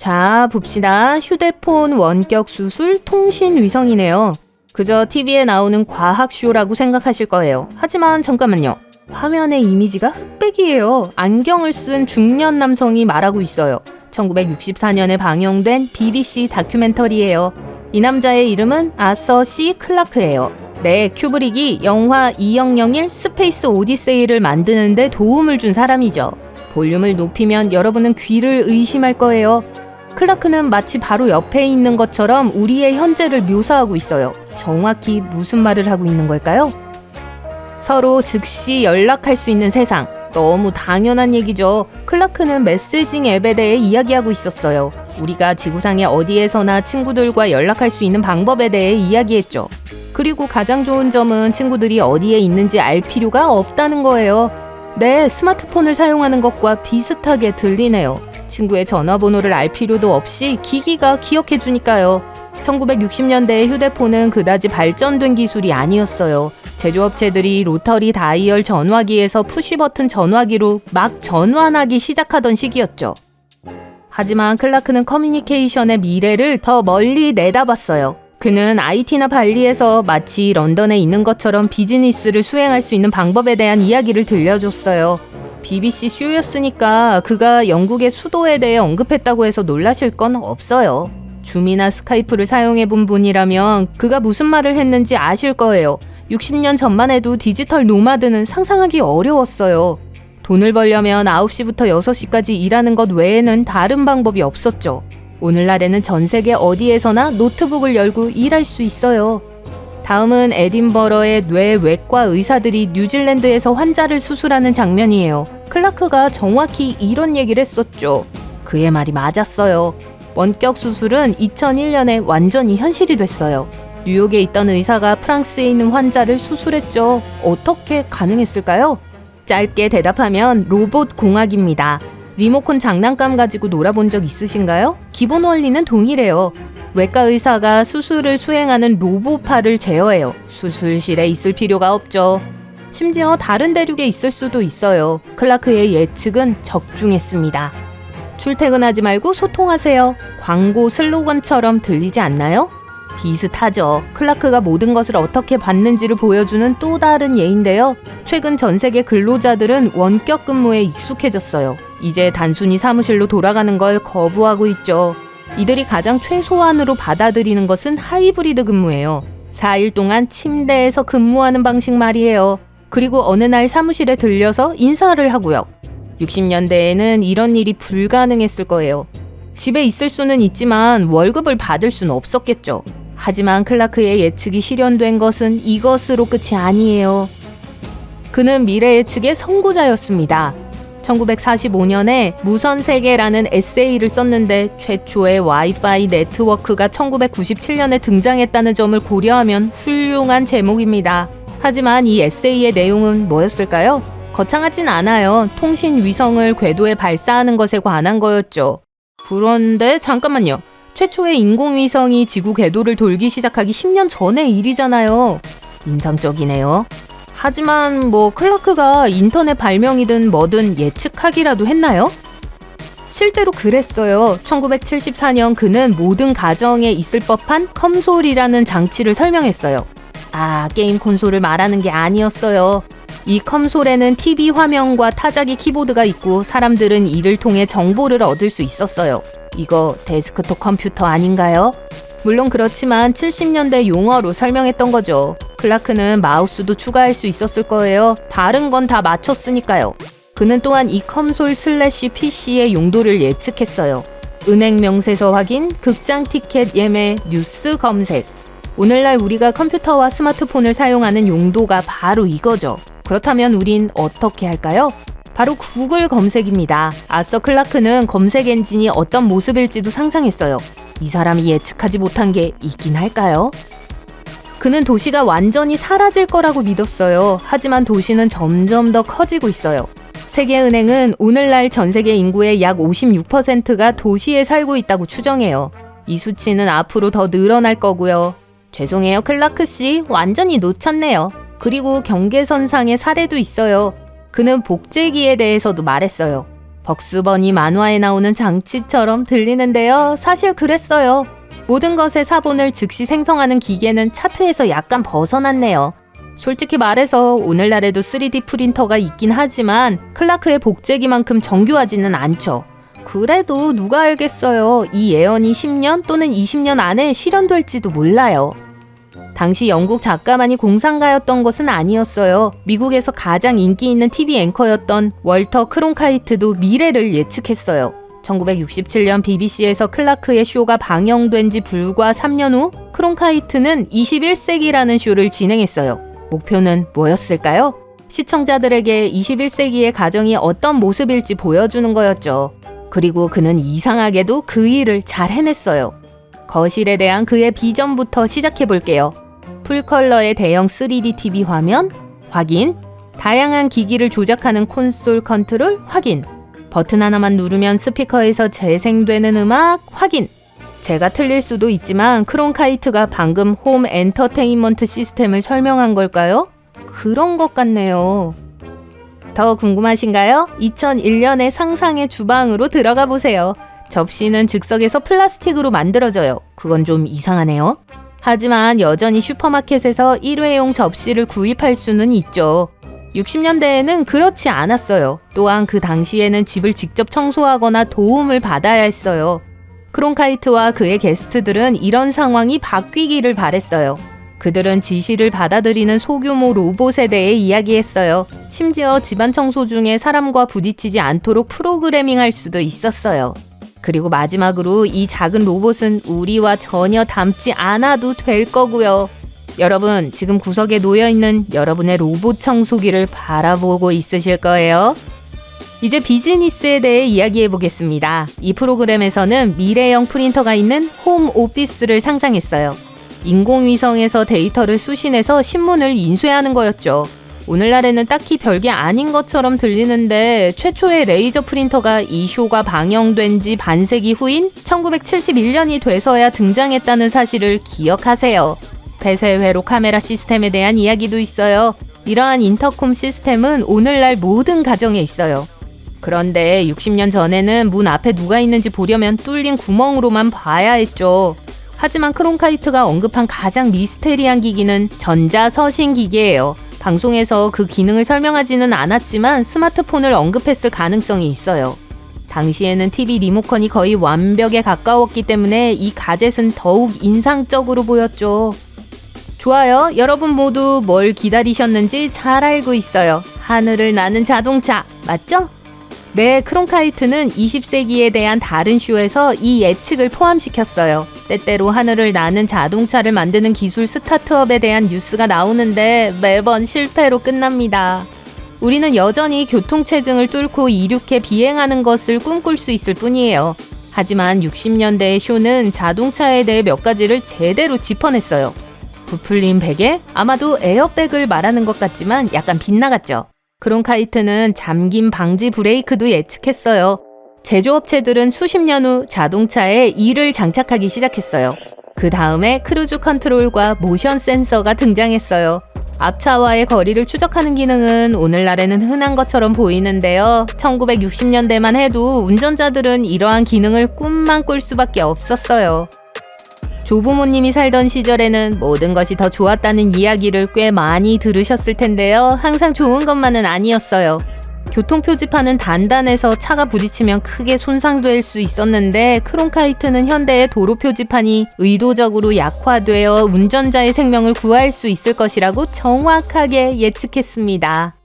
자, 봅시다. 휴대폰 원격 수술 통신 위성이네요. 그저 TV에 나오는 과학쇼라고 생각하실 거예요. 하지만 잠깐만요. 화면의 이미지가 흑백이에요. 안경을 쓴 중년 남성이 말하고 있어요. 1964년에 방영된 BBC 다큐멘터리예요. 이 남자의 이름은 아서 C. 클라크예요. 네, 큐브릭이 영화 2001 스페이스 오디세이를 만드는데 도움을 준 사람이죠. 볼륨을 높이면 여러분은 귀를 의심할 거예요. 클라크는 마치 바로 옆에 있는 것처럼 우리의 현재를 묘사하고 있어요. 정확히 무슨 말을 하고 있는 걸까요? 서로 즉시 연락할 수 있는 세상. 너무 당연한 얘기죠. 클라크는 메시징 앱에 대해 이야기하고 있었어요. 우리가 지구상의 어디에서나 친구들과 연락할 수 있는 방법에 대해 이야기했죠. 그리고 가장 좋은 점은 친구들이 어디에 있는지 알 필요가 없다는 거예요. 네, 스마트폰을 사용하는 것과 비슷하게 들리네요. 친구의 전화번호를 알 필요도 없이 기기가 기억해주니까요. 1960년대의 휴대폰은 그다지 발전된 기술이 아니었어요. 제조업체들이 로터리 다이얼 전화기에서 푸시버튼 전화기로 막 전환하기 시작하던 시기였죠. 하지만 클라크는 커뮤니케이션의 미래를 더 멀리 내다봤어요. 그는 IT나 발리에서 마치 런던에 있는 것처럼 비즈니스를 수행할 수 있는 방법에 대한 이야기를 들려줬어요. BBC 쇼였으니까 그가 영국의 수도에 대해 언급했다고 해서 놀라실 건 없어요. 줌이나 스카이프를 사용해본 분이라면 그가 무슨 말을 했는지 아실 거예요. 60년 전만 해도 디지털 노마드는 상상하기 어려웠어요. 돈을 벌려면 9시부터 6시까지 일하는 것 외에는 다른 방법이 없었죠. 오늘날에는 전 세계 어디에서나 노트북을 열고 일할 수 있어요. 다음은 에딘버러의 뇌외과 의사들이 뉴질랜드에서 환자를 수술하는 장면이에요. 클라크가 정확히 이런 얘기를 했었죠. 그의 말이 맞았어요. 원격 수술은 2001년에 완전히 현실이 됐어요. 뉴욕에 있던 의사가 프랑스에 있는 환자를 수술했죠. 어떻게 가능했을까요? 짧게 대답하면 로봇 공학입니다. 리모컨 장난감 가지고 놀아본 적 있으신가요? 기본 원리는 동일해요. 외과 의사가 수술을 수행하는 로봇팔을 제어해요. 수술실에 있을 필요가 없죠. 심지어 다른 대륙에 있을 수도 있어요. 클라크의 예측은 적중했습니다. 출퇴근하지 말고 소통하세요. 광고 슬로건처럼 들리지 않나요? 비슷하죠. 클라크가 모든 것을 어떻게 받는지를 보여주는 또 다른 예인데요. 최근 전 세계 근로자들은 원격 근무에 익숙해졌어요. 이제 단순히 사무실로 돌아가는 걸 거부하고 있죠. 이들이 가장 최소한으로 받아들이는 것은 하이브리드 근무예요. 4일 동안 침대에서 근무하는 방식 말이에요. 그리고 어느 날 사무실에 들려서 인사를 하고요. 60년대에는 이런 일이 불가능했을 거예요. 집에 있을 수는 있지만 월급을 받을 수는 없었겠죠. 하지만 클라크의 예측이 실현된 것은 이것으로 끝이 아니에요. 그는 미래 예측의 선구자였습니다. 1945년에 무선세계라는 에세이를 썼는데 최초의 와이파이 네트워크가 1997년에 등장했다는 점을 고려하면 훌륭한 제목입니다. 하지만 이 에세이의 내용은 뭐였을까요? 거창하진 않아요. 통신 위성을 궤도에 발사하는 것에 관한 거였죠. 그런데 잠깐만요. 최초의 인공위성이 지구 궤도를 돌기 시작하기 10년 전의 일이잖아요. 인상적이네요. 하지만 클라크가 인터넷 발명이든 뭐든 예측하기라도 했나요? 실제로 그랬어요. 1974년 그는 모든 가정에 있을 법한 컴솔이라는 장치를 설명했어요. 게임 콘솔을 말하는 게 아니었어요. 이 컴솔에는 TV 화면과 타자기 키보드가 있고 사람들은 이를 통해 정보를 얻을 수 있었어요. 이거 데스크톱 컴퓨터 아닌가요? 물론 그렇지만 70년대 용어로 설명했던 거죠. 클라크는 마우스도 추가할 수 있었을 거예요. 다른 건 다 맞췄으니까요. 그는 또한 이 컴솔 / PC의 용도를 예측했어요. 은행 명세서 확인, 극장 티켓 예매, 뉴스 검색. 오늘날 우리가 컴퓨터와 스마트폰을 사용하는 용도가 바로 이거죠. 그렇다면 우린 어떻게 할까요? 바로 구글 검색입니다. 아서 클라크는 검색 엔진이 어떤 모습일지도 상상했어요. 이 사람이 예측하지 못한 게 있긴 할까요? 그는 도시가 완전히 사라질 거라고 믿었어요. 하지만 도시는 점점 더 커지고 있어요. 세계은행은 오늘날 전 세계 인구의 약 56%가 도시에 살고 있다고 추정해요. 이 수치는 앞으로 더 늘어날 거고요. 죄송해요, 클라크 씨. 완전히 놓쳤네요. 그리고 경계선상의 사례도 있어요. 그는 복제기에 대해서도 말했어요. 벅스버니 만화에 나오는 장치처럼 들리는데요. 사실 그랬어요. 모든 것의 사본을 즉시 생성하는 기계는 차트에서 약간 벗어났네요. 솔직히 말해서 오늘날에도 3D 프린터가 있긴 하지만 클라크의 복제기만큼 정교하지는 않죠. 그래도 누가 알겠어요. 이 예언이 10년 또는 20년 안에 실현될지도 몰라요. 당시 영국 작가만이 공상가였던 것은 아니었어요. 미국에서 가장 인기 있는 TV 앵커였던 월터 크론카이트도 미래를 예측했어요. 1967년 BBC에서 클라크의 쇼가 방영된 지 불과 3년 후 크론카이트는 21세기라는 쇼를 진행했어요. 목표는 뭐였을까요? 시청자들에게 21세기의 가정이 어떤 모습일지 보여주는 거였죠. 그리고 그는 이상하게도 그 일을 잘 해냈어요. 거실에 대한 그의 비전부터 시작해볼게요. 풀컬러의 대형 3D TV 화면 확인, 다양한 기기를 조작하는 콘솔 컨트롤 확인, 버튼 하나만 누르면 스피커에서 재생되는 음악 확인. 제가 틀릴 수도 있지만 크론카이트가 방금 홈 엔터테인먼트 시스템을 설명한 걸까요? 그런 것 같네요. 더 궁금하신가요? 2001년에 상상의 주방으로 들어가 보세요. 접시는 즉석에서 플라스틱으로 만들어져요. 그건 좀 이상하네요. 하지만 여전히 슈퍼마켓에서 일회용 접시를 구입할 수는 있죠. 60년대에는 그렇지 않았어요. 또한 그 당시에는 집을 직접 청소하거나 도움을 받아야 했어요. 크론카이트와 그의 게스트들은 이런 상황이 바뀌기를 바랬어요. 그들은 지시를 받아들이는 소규모 로봇에 대해 이야기했어요. 심지어 집안 청소 중에 사람과 부딪히지 않도록 프로그래밍할 수도 있었어요. 그리고 마지막으로 이 작은 로봇은 우리와 전혀 닮지 않아도 될 거고요. 여러분, 지금 구석에 놓여있는 여러분의 로봇 청소기를 바라보고 있으실 거예요. 이제 비즈니스에 대해 이야기해 보겠습니다. 이 프로그램에서는 미래형 프린터가 있는 홈 오피스를 상상했어요. 인공위성에서 데이터를 수신해서 신문을 인쇄하는 거였죠. 오늘날에는 딱히 별게 아닌 것처럼 들리는데 최초의 레이저 프린터가 이 쇼가 방영된 지 반세기 후인 1971년이 돼서야 등장했다는 사실을 기억하세요. 폐쇄 회로 카메라 시스템에 대한 이야기도 있어요. 이러한 인터콤 시스템은 오늘날 모든 가정에 있어요. 그런데 60년 전에는 문 앞에 누가 있는지 보려면 뚫린 구멍으로만 봐야 했죠. 하지만 크론카이트가 언급한 가장 미스테리한 기기는 전자서신 기계예요. 방송에서 그 기능을 설명하지는 않았지만 스마트폰을 언급했을 가능성이 있어요. 당시에는 TV 리모컨이 거의 완벽에 가까웠기 때문에 이 가젯은 더욱 인상적으로 보였죠. 좋아요. 여러분 모두 뭘 기다리셨는지 잘 알고 있어요. 하늘을 나는 자동차, 맞죠? 네, 크론카이트는 20세기에 대한 다른 쇼에서 이 예측을 포함시켰어요. 때때로 하늘을 나는 자동차를 만드는 기술 스타트업에 대한 뉴스가 나오는데 매번 실패로 끝납니다. 우리는 여전히 교통체증을 뚫고 이륙해 비행하는 것을 꿈꿀 수 있을 뿐이에요. 하지만 60년대의 쇼는 자동차에 대해 몇 가지를 제대로 짚어냈어요. 부풀린 베개? 아마도 에어백을 말하는 것 같지만 약간 빗나갔죠. 크론카이트는 잠김 방지 브레이크도 예측했어요. 제조업체들은 수십 년 후 자동차에 이를 장착하기 시작했어요. 그 다음에 크루즈 컨트롤과 모션 센서가 등장했어요. 앞차와의 거리를 추적하는 기능은 오늘날에는 흔한 것처럼 보이는데요. 1960년대만 해도 운전자들은 이러한 기능을 꿈만 꿀 수밖에 없었어요. 조부모님이 살던 시절에는 모든 것이 더 좋았다는 이야기를 꽤 많이 들으셨을 텐데요. 항상 좋은 것만은 아니었어요. 교통표지판은 단단해서 차가 부딪히면 크게 손상될 수 있었는데 크론카이트는 현대의 도로표지판이 의도적으로 약화되어 운전자의 생명을 구할 수 있을 것이라고 정확하게 예측했습니다.